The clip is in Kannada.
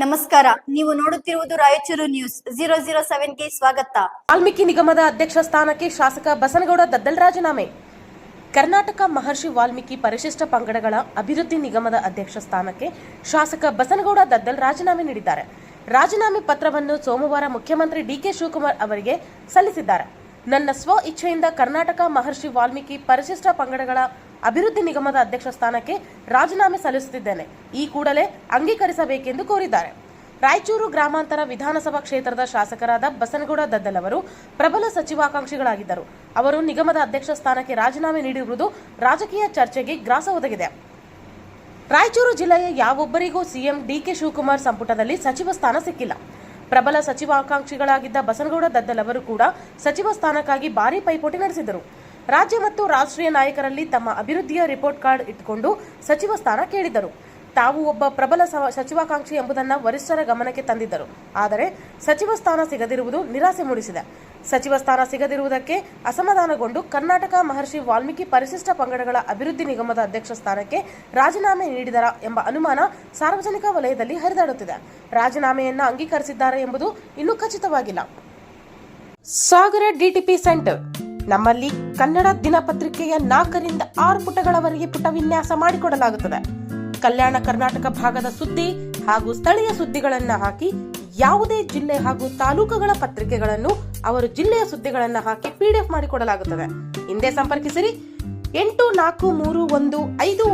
ನಮಸ್ಕಾರ, ನೀವು ನೋಡುತ್ತಿರುವುದು ರಾಯಚೂರು ನ್ಯೂಸ್ 007ಗೆ ಸ್ವಾಗತ. ವಾಲ್ಮೀಕಿ ನಿಗಮದ ಅಧ್ಯಕ್ಷ ಸ್ಥಾನಕ್ಕೆ ಶಾಸಕ ಬಸನಗೌಡ ದದ್ದಲ್ ರಾಜೀನಾಮೆ. ಕರ್ನಾಟಕ ಮಹರ್ಷಿ ವಾಲ್ಮೀಕಿ ಪರಿಶಿಷ್ಟ ಪಂಗಡಗಳ ಅಭಿವೃದ್ಧಿ ನಿಗಮದ ಅಧ್ಯಕ್ಷ ಸ್ಥಾನಕ್ಕೆ ಶಾಸಕ ಬಸನಗೌಡ ದದ್ದಲ್ ರಾಜೀನಾಮೆ ನೀಡಿದ್ದಾರೆ. ರಾಜೀನಾಮೆ ಪತ್ರವನ್ನು ಸೋಮವಾರ ಮುಖ್ಯಮಂತ್ರಿ ಡಿಕೆ ಶಿವಕುಮಾರ್ ಅವರಿಗೆ ಸಲ್ಲಿಸಿದ್ದಾರೆ. ನನ್ನ ಸ್ವ ಇಚ್ಛೆಯಿಂದ ಕರ್ನಾಟಕ ಮಹರ್ಷಿ ವಾಲ್ಮೀಕಿ ಪರಿಶಿಷ್ಟ ಪಂಗಡಗಳ ಅಭಿವೃದ್ಧಿ ನಿಗಮದ ಅಧ್ಯಕ್ಷ ಸ್ಥಾನಕ್ಕೆ ರಾಜೀನಾಮೆ ಸಲ್ಲಿಸುತ್ತಿದ್ದೇನೆ. ಈ ಕೂಡಲೇ ಅಂಗೀಕರಿಸಬೇಕೆಂದು ಕೋರಿದ್ದಾರೆ. ರಾಯಚೂರು ಗ್ರಾಮಾಂತರ ವಿಧಾನಸಭಾ ಕ್ಷೇತ್ರದ ಶಾಸಕರಾದ ಬಸನಗೌಡ ದದ್ದಲ್ ಅವರು ಪ್ರಬಲ ಸಚಿವಾಕಾಂಕ್ಷಿಗಳಾಗಿದ್ದರು. ಅವರು ನಿಗಮದ ಅಧ್ಯಕ್ಷ ಸ್ಥಾನಕ್ಕೆ ರಾಜೀನಾಮೆ ನೀಡಿರುವುದು ರಾಜಕೀಯ ಚರ್ಚೆಗೆ ಗ್ರಾಸ ಒದಗಿದೆ. ರಾಯಚೂರು ಜಿಲ್ಲೆಯ ಯಾವೊಬ್ಬರಿಗೂ ಸಿಎಂ ಡಿಕೆ ಶಿವಕುಮಾರ್ ಸಂಪುಟದಲ್ಲಿ ಸಚಿವ ಸ್ಥಾನ ಸಿಕ್ಕಿಲ್ಲ. ಪ್ರಬಲ ಸಚಿವಾಕಾಂಕ್ಷಿಗಳಾಗಿದ್ದ ಬಸನಗೌಡ ದದ್ದಲ್ ಅವರು ಕೂಡ ಸಚಿವ ಸ್ಥಾನಕ್ಕಾಗಿ ಭಾರೀ ಪೈಪೋಟಿ ನಡೆಸಿದರು. ರಾಜ್ಯ ಮತ್ತು ರಾಷ್ಟ್ರೀಯ ನಾಯಕರಲ್ಲಿ ತಮ್ಮ ಅಭಿವೃದ್ಧಿಯ ರಿಪೋರ್ಟ್ ಕಾರ್ಡ್ ಇಟ್ಟುಕೊಂಡು ಸಚಿವ ಸ್ಥಾನ ಕೇಳಿದ್ದರು. ತಾವು ಒಬ್ಬ ಪ್ರಬಲ ಸಚಿವಾಕಾಂಕ್ಷಿ ಎಂಬುದನ್ನು ವರಿಷ್ಠರ ಗಮನಕ್ಕೆ ತಂದಿದ್ದರು. ಆದರೆ ಸಚಿವ ಸ್ಥಾನ ಸಿಗದಿರುವುದು ನಿರಾಸೆ ಮೂಡಿಸಿದೆ. ಸಚಿವ ಸ್ಥಾನ ಸಿಗದಿರುವುದಕ್ಕೆ ಅಸಮಾಧಾನಗೊಂಡು ಕರ್ನಾಟಕ ಮಹರ್ಷಿ ವಾಲ್ಮೀಕಿ ಪರಿಶಿಷ್ಟ ಪಂಗಡಗಳ ಅಭಿವೃದ್ಧಿ ನಿಗಮದ ಅಧ್ಯಕ್ಷ ಸ್ಥಾನಕ್ಕೆ ರಾಜೀನಾಮೆ ನೀಡಿದರ ಎಂಬ ಅನುಮಾನ ಸಾರ್ವಜನಿಕ ವಲಯದಲ್ಲಿ ಹರಿದಾಡುತ್ತಿದೆ. ರಾಜೀನಾಮೆಯನ್ನು ಅಂಗೀಕರಿಸಿದ್ದಾರೆ ಎಂಬುದು ಇನ್ನೂ ಖಚಿತವಾಗಿಲ್ಲ. ಸಾಗರ ಡಿಟಿಪಿ ಸೆಂಟರ್ ನಮ್ಮಲ್ಲಿ ಕನ್ನಡ ದಿನಪತ್ರಿಕೆಯ 4 ರಿಂದ 6 ಪುಟಗಳವರೆಗೆ ಪುಟ ವಿನ್ಯಾಸ ಮಾಡಿಕೊಡಲಾಗುತ್ತದೆ. ಕಲ್ಯಾಣ ಕರ್ನಾಟಕ ಭಾಗದ ಸುದ್ದಿ ಹಾಗೂ ಸ್ಥಳೀಯ ಸುದ್ದಿಗಳನ್ನು ಹಾಕಿ ಯಾವುದೇ ಜಿಲ್ಲೆ ಹಾಗೂ ತಾಲೂಕುಗಳ ಪತ್ರಿಕೆಗಳನ್ನು ಅವರು ಜಿಲ್ಲೆಯ ಸುದ್ದಿಗಳನ್ನು ಹಾಕಿ PDF ಮಾಡಿಕೊಡಲಾಗುತ್ತದೆ. ಹಿಂದೆ ಸಂಪರ್ಕಿಸಿರಿ 843159